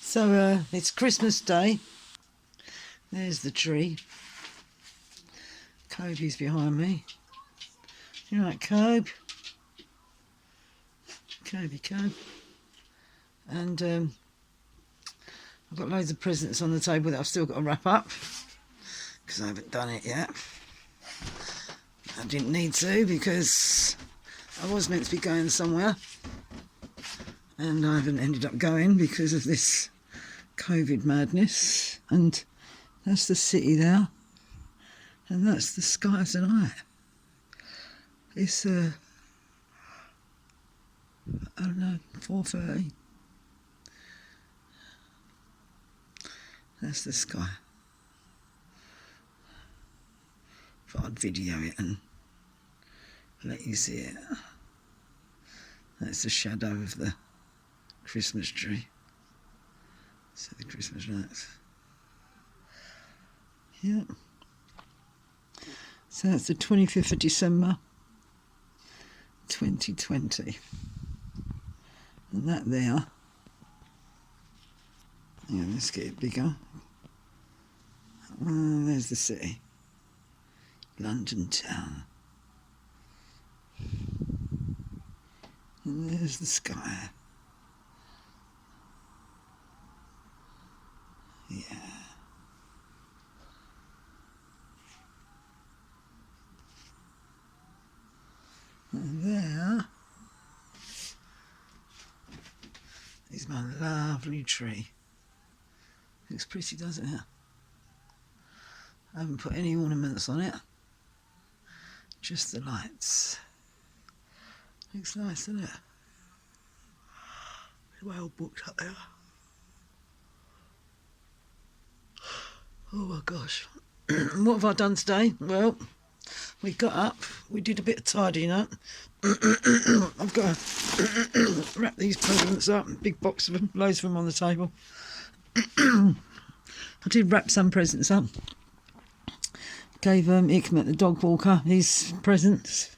So it's Christmas Day. There's the tree. Kobe's behind me. You right, Kobe? Kobe. And I've got loads of presents on the table that I've still got to wrap up because I haven't done it yet. I didn't need to because I was meant to be going somewhere and I haven't ended up going because of this COVID madness. And that's the city there, and that's the sky tonight. It's I don't know, 4:30. That's the sky. Thought I'd video it and let you see it. That's the shadow of the Christmas tree. So the Christmas lights. Yeah. So that's the 25th of December 2020. And that there. Yeah, let's get it bigger. There's the city. London town. And there's the sky. Yeah. And there is my lovely tree. Looks pretty, doesn't it? I haven't put any ornaments on it. Just the lights. Looks nice, doesn't it? Well booked up there. Oh my gosh. What have I done today? Well, we got up, we did a bit of tidying up. I've got to wrap these presents up, big box of them, loads of them on the table. I did wrap some presents up. Gave Xmas, the dog walker, his presents,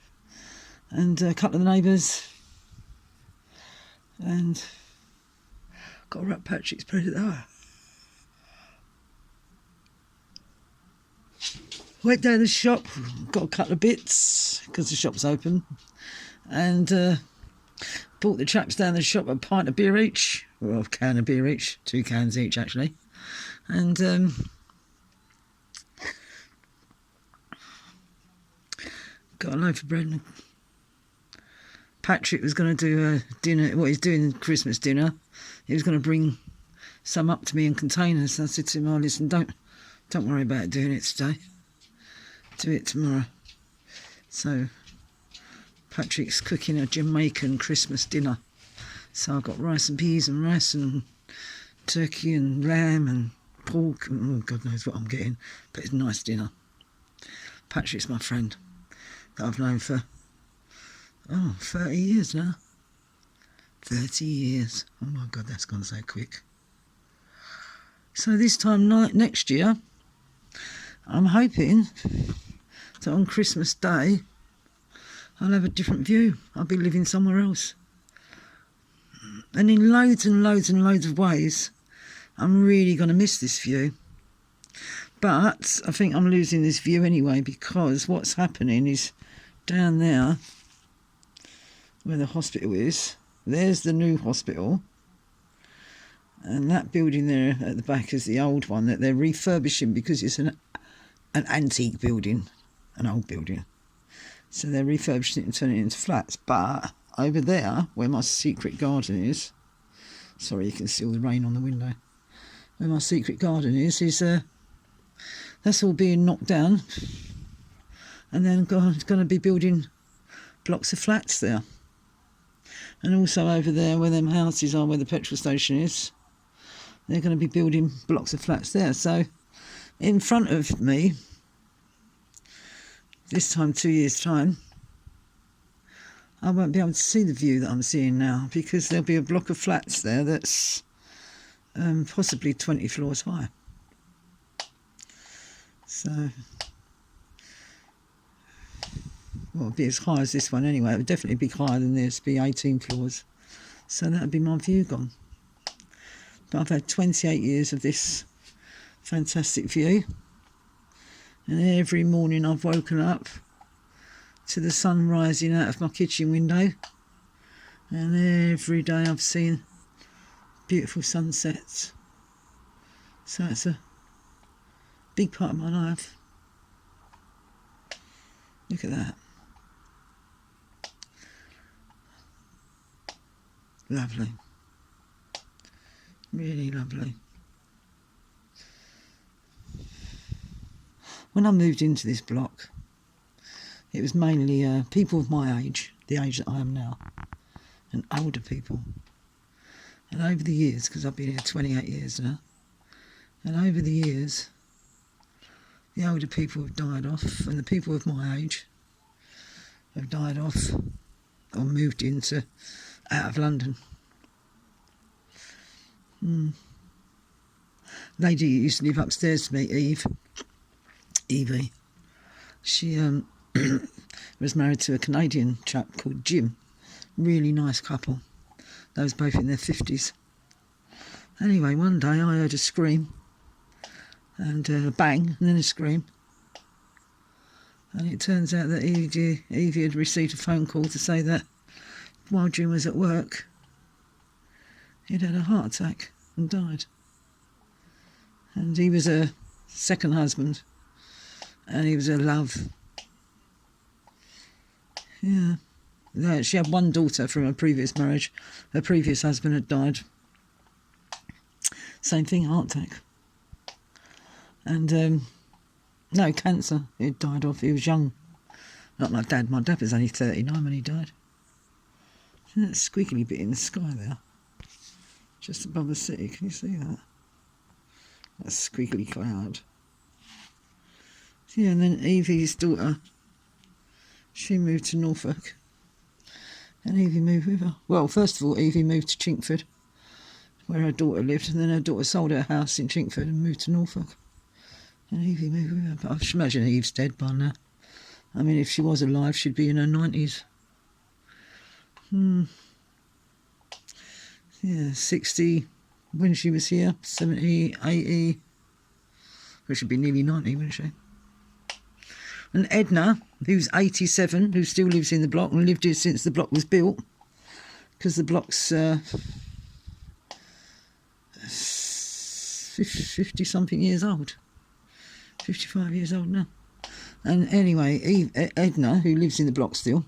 and a couple of the neighbours. And got to wrap Patrick's present up. Went down the shop, got a couple of bits because the shop's open, and bought the chaps down the shop a pint of beer each, well, a can of beer each, 2 cans each actually, and got a loaf of bread. And Patrick was going to do a dinner, what he's doing, Christmas dinner. He was going to bring some up to me in containers. I said to him, "Oh, listen, don't worry about doing it today. Do it tomorrow." So Patrick's cooking a Jamaican Christmas dinner. So I've got rice and peas and rice and turkey and lamb and pork and God knows what I'm getting, but it's a nice dinner. Patrick's my friend that I've known for 30 years now. 30 years. Oh my God, that's gone so quick. So this time next year, I'm hoping that on Christmas Day, I'll have a different view. I'll be living somewhere else. And in loads and loads and loads of ways, I'm really going to miss this view. But I think I'm losing this view anyway, because what's happening is down there, where the hospital is, there's the new hospital. And that building there at the back is the old one that they're refurbishing because it's an antique building, an old building. So they're refurbishing it and turning it into flats. But over there, where my secret garden is, sorry, you can see all the rain on the window. Where my secret garden is that's all being knocked down. And then going to be building blocks of flats there. And also over there, where them houses are, where the petrol station is, they're going to be building blocks of flats there. So in front of me, this time 2 years' time, I won't be able to see the view that I'm seeing now, because there'll be a block of flats there that's possibly 20 floors high. So, well, it'll be as high as this one anyway. It would definitely be higher than this, be 18 floors. So that would be my view gone. But I've had 28 years of this fantastic view. And every morning I've woken up to the sun rising out of my kitchen window. And every day I've seen beautiful sunsets. So it's a big part of my life. Look at that. Lovely. Really lovely. When I moved into this block, it was mainly people of my age, the age that I am now, and older people. And over the years, because I've been here 28 years now, and over the years, the older people have died off, and the people of my age have died off or moved out of London. Lady who used to live upstairs to me, Evie, she was married to a Canadian chap called Jim. Really nice couple. They was both in their 50s. Anyway, one day I heard a scream and a bang and then a scream. And it turns out that Evie had received a phone call to say that while Jim was at work, he'd had a heart attack and died. And he was a second husband, and he was a love. Yeah. She had one daughter from a previous marriage. Her previous husband had died. Same thing, heart attack. And, no, cancer. He died off. He was young. Not my dad. My dad was only 39 when he died. See that squiggly bit in the sky there? Just above the city. Can you see that? That squiggly cloud. Yeah, and then Evie's daughter, she moved to Norfolk. And Evie moved with her. Well, first of all, Evie moved to Chinkford, where her daughter lived, and then her daughter sold her house in Chinkford and moved to Norfolk. And Evie moved with her. But I should imagine Eve's dead by now. I mean, if she was alive, she'd be in her 90s. Yeah, 60 when she was here, 70, 80. Well, she'd be nearly 90, wouldn't she? And Edna, who's 87, who still lives in the block and lived here since the block was built, because the block's 50-something years old. 55 years old now. And anyway, Edna, who lives in the block still,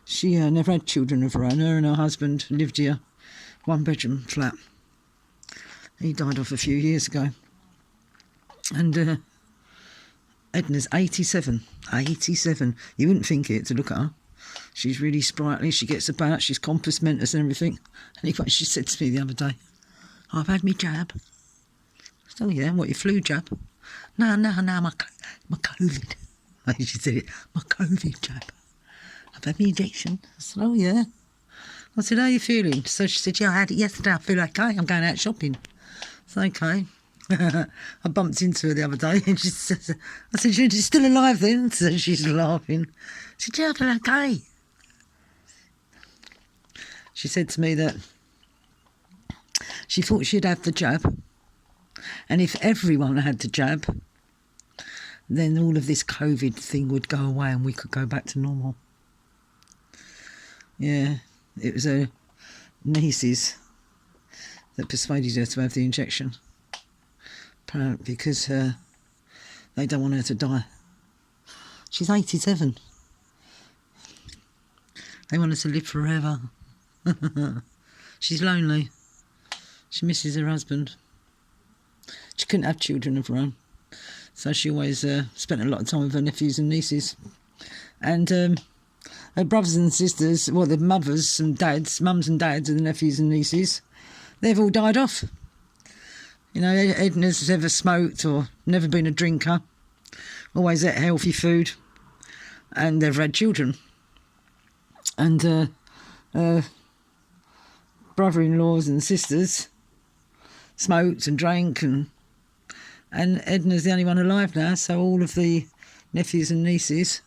she never had children of her own. Her and her husband lived here, one-bedroom flat. He died off a few years ago. And Edna's 87. 87. You wouldn't think it to look at her. She's really sprightly. She gets about. She's compass mentis and everything. Anyway, she said to me the other day, I've had my jab. I said, oh yeah, what, your flu jab? No, my COVID. She said it, my COVID jab. I've had my injection. I said, oh yeah. I said, how are you feeling? So she said, yeah, I had it yesterday. I feel okay. I'm going out shopping. I said, okay. I bumped into her the other day and she said, I said, you're still alive then? So she's laughing. She said, yeah, I feel okay. She said to me that she thought she'd have the jab, and if everyone had the jab, then all of this COVID thing would go away and we could go back to normal. Yeah, it was her nieces that persuaded her to have the injection. Apparently because they don't want her to die. She's 87. They want her to live forever. She's lonely. She misses her husband. She couldn't have children of her own, so she always spent a lot of time with her nephews and nieces. And her brothers and sisters, well, the mothers and dads, mums and dads of the nephews and nieces, they've all died off. You know, Edna's never smoked or never been a drinker, always ate healthy food, and they've had children. And brother-in-laws and sisters smoked and drank, and Edna's the only one alive now, so all of the nephews and nieces.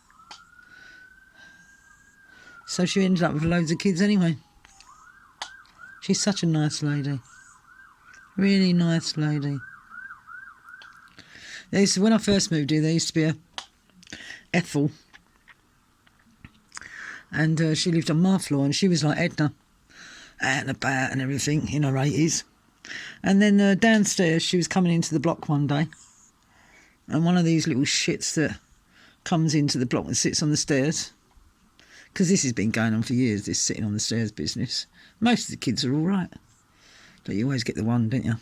So she ended up with loads of kids anyway. She's such a nice lady. Really nice lady. When I first moved here, there used to be a Ethel, and she lived on my floor, and she was like Edna, out and about and everything in her 80s. And then downstairs, she was coming into the block one day, and one of these little shits that comes into the block and sits on the stairs, because this has been going on for years, this sitting on the stairs business. Most of the kids are all right, but you always get the one, don't you?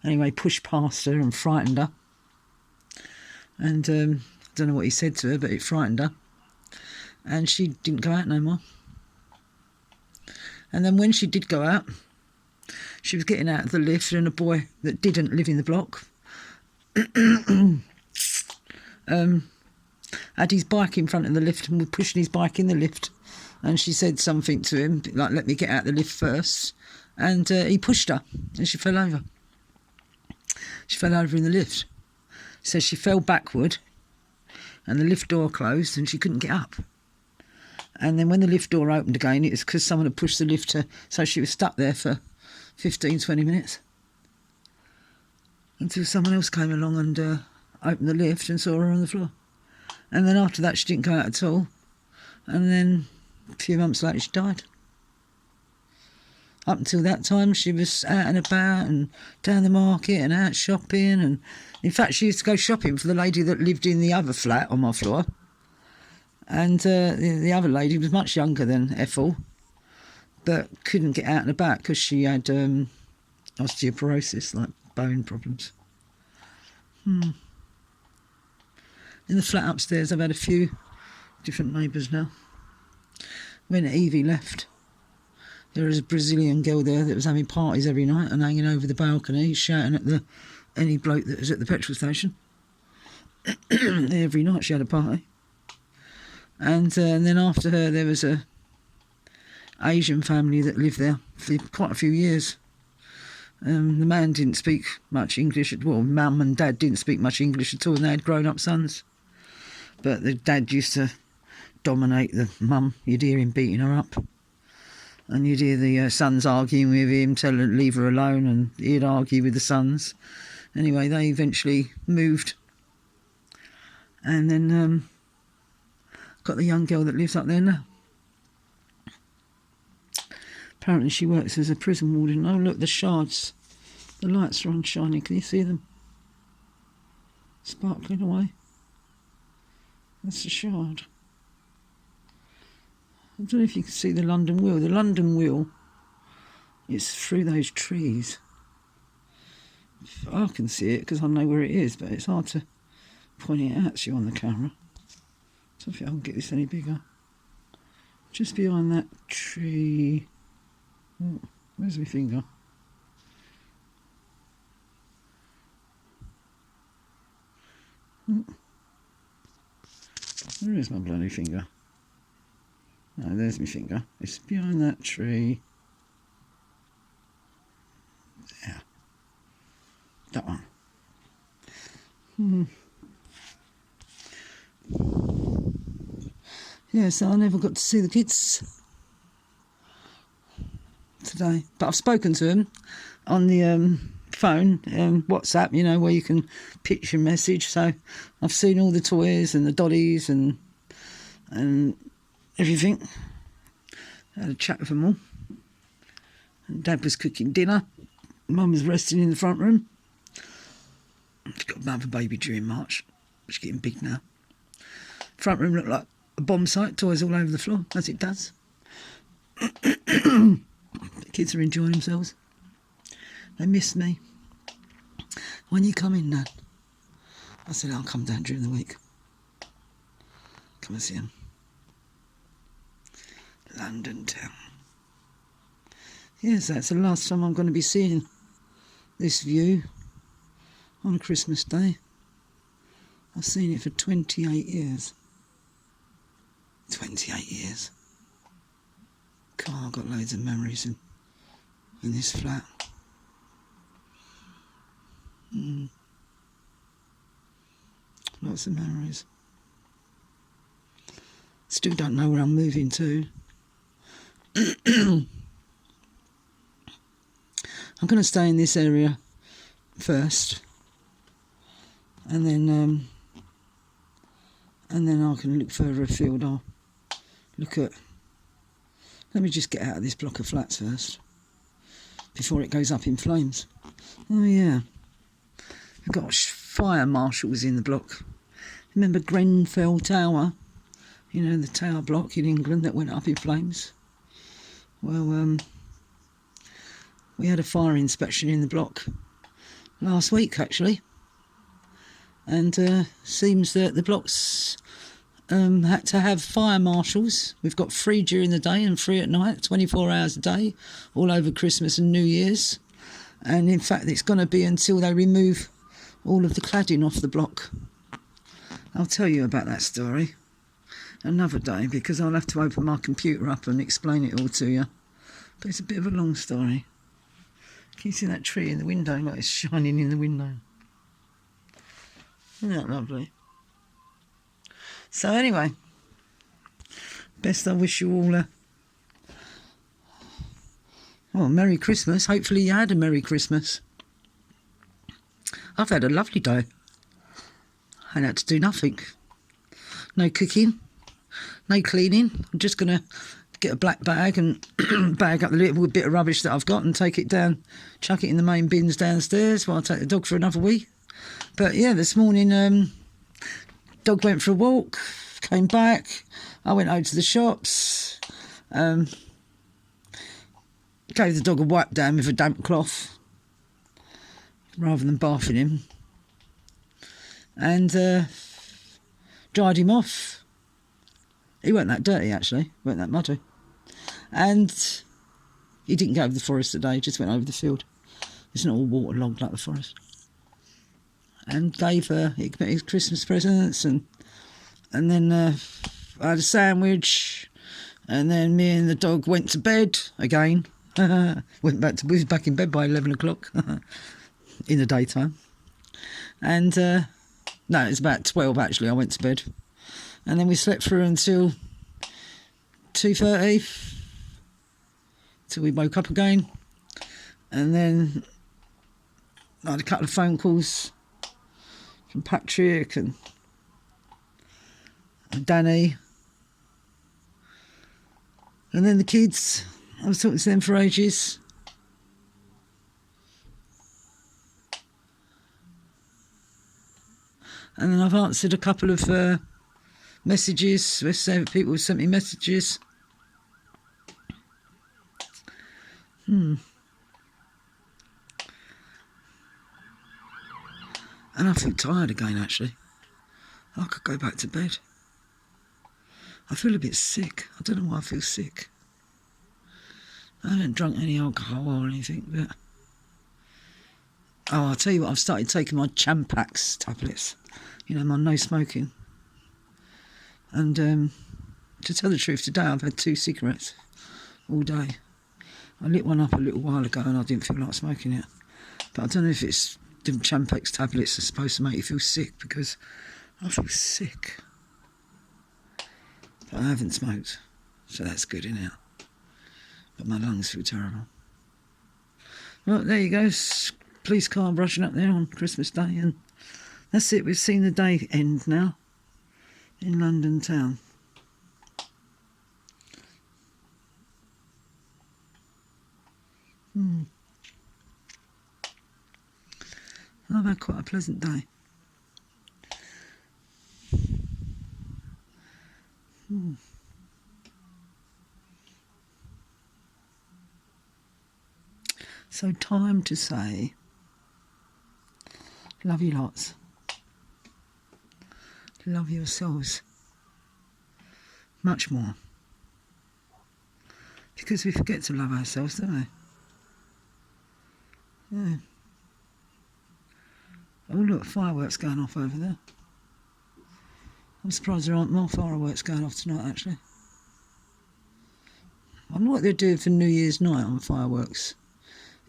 Anyway, pushed past her and frightened her. And I don't know what he said to her, but it frightened her. And she didn't go out no more. And then when she did go out, she was getting out of the lift, and a boy that didn't live in the block had his bike in front of the lift and was pushing his bike in the lift. And she said something to him, like, let me get out of the lift first. And he pushed her, and she fell over. She fell over in the lift. So she fell backward, and the lift door closed, and she couldn't get up. And then when the lift door opened again, it was because someone had pushed the lift, so she was stuck there for 15, 20 minutes. Until someone else came along and opened the lift and saw her on the floor. And then after that, she didn't go out at all. And then a few months later, she died. Up until that time, she was out and about and down the market and out shopping. And in fact, she used to go shopping for the lady that lived in the other flat on my floor. And the other lady was much younger than Ethel, but couldn't get out and about because she had osteoporosis, like bone problems. In the flat upstairs, I've had a few different neighbours now. When Evie left, there was a Brazilian girl there that was having parties every night and hanging over the balcony, shouting at any bloke that was at the petrol station. Every night she had a party. And then after her, there was a Asian family that lived there for quite a few years. The man didn't speak much English at all. Mum and Dad didn't speak much English at all, and they had grown-up sons. But the dad used to dominate the mum. You'd hear him beating her up. And you'd hear the sons arguing with him, telling her to leave her alone, and he'd argue with the sons. Anyway, they eventually moved. And then got the young girl that lives up there now. Apparently she works as a prison warden. Oh, look, the shards. The lights are on shining. Can you see them? Sparkling away. That's the shard. I don't know if you can see the London Wheel. The London Wheel is through those trees. I can see it because I know where it is, but it's hard to point it out to you on the camera. I don't think I can get this any bigger. Just behind that tree. Oh, where's my finger? Oh. Where is my bloody finger? No, there's my finger. It's behind that tree. There. That one. Yeah, so I never got to see the kids today. But I've spoken to them on the phone, WhatsApp, you know, where you can pitch a message. So I've seen all the toys and the dollies and everything. I had a chat with them all. And Dad was cooking dinner. Mum was resting in the front room. She's got another baby due in March. She's getting big now. Front room looked like a bomb site, toys all over the floor, as it does. The kids are enjoying themselves. They miss me. When you come in, Dad? I said, I'll come down during the week. Come and see them. London town. Yes, that's the last time I'm going to be seeing this view on a Christmas day. I've seen it for 28 years. 28 years. God, I've got loads of memories in this flat. Lots of memories. Still don't know where I'm moving to. I'm going to stay in this area first, and then I can look further afield. I'll look at. Let me just get out of this block of flats first before it goes up in flames. Oh yeah, we've got fire marshals in the block. Remember Grenfell Tower? You know, the tower block in England that went up in flames. Well, we had a fire inspection in the block last week, actually, and seems that the blocks had to have fire marshals. We've got 3 during the day and 3 at night, 24 hours a day, all over Christmas and New Year's. And in fact, it's going to be until they remove all of the cladding off the block. I'll tell you about that story another day, because I'll have to open my computer up and explain it all to you. But it's a bit of a long story. Can you see that tree in the window? Like it's shining in the window. Isn't that lovely? So anyway, best I wish you all a Merry Christmas. Hopefully you had a Merry Christmas. I've had a lovely day. I had to do nothing. No cooking, no cleaning. I'm just going to get a black bag and bag up the little bit of rubbish that I've got and take it down, chuck it in the main bins downstairs while I take the dog for another wee. But yeah, this morning, dog went for a walk, came back. I went over to the shops, gave the dog a wipe down with a damp cloth rather than bathing him, and dried him off. He weren't that dirty, actually, weren't that muddy. And he didn't go over the forest today, he just went over the field. It's not all waterlogged like the forest. And gave his Christmas presents, and then I had a sandwich, and then me and the dog went to bed again. We was back in bed by 11 o'clock in the daytime. And no, it was about 12 actually, I went to bed. And then we slept through until 2:30, till we woke up again. And then I had a couple of phone calls from Patrick and Danny. And then the kids, I was talking to them for ages. And then I've answered a couple of messages. People sent me messages. And I feel tired again, actually. I could go back to bed. I feel a bit sick. I don't know why I feel sick. I haven't drunk any alcohol or anything, but... Oh, I'll tell you what, I've started taking my Champax tablets. You know, my no smoking. And to tell the truth, today I've had 2 cigarettes all day. I lit one up a little while ago and I didn't feel like smoking it. But I don't know if it's the Champax tablets are supposed to make you feel sick, because I feel sick. But I haven't smoked, so that's good, isn't it? But my lungs feel terrible. Well, there you go. Police car brushing up there on Christmas Day, and that's it. We've seen the day end now in London town. I've had quite a pleasant day. So time to say, love you lots. Love yourselves much more. Because we forget to love ourselves, don't we? Yeah. Oh look, fireworks going off over there. I'm surprised there aren't more fireworks going off tonight, actually. I wonder what they're doing for New Year's night on fireworks.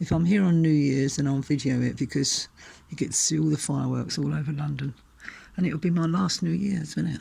If I'm here on New Year's, then I'll video it, because you get to see all the fireworks all over London. And it'll be my last New Year's, won't it?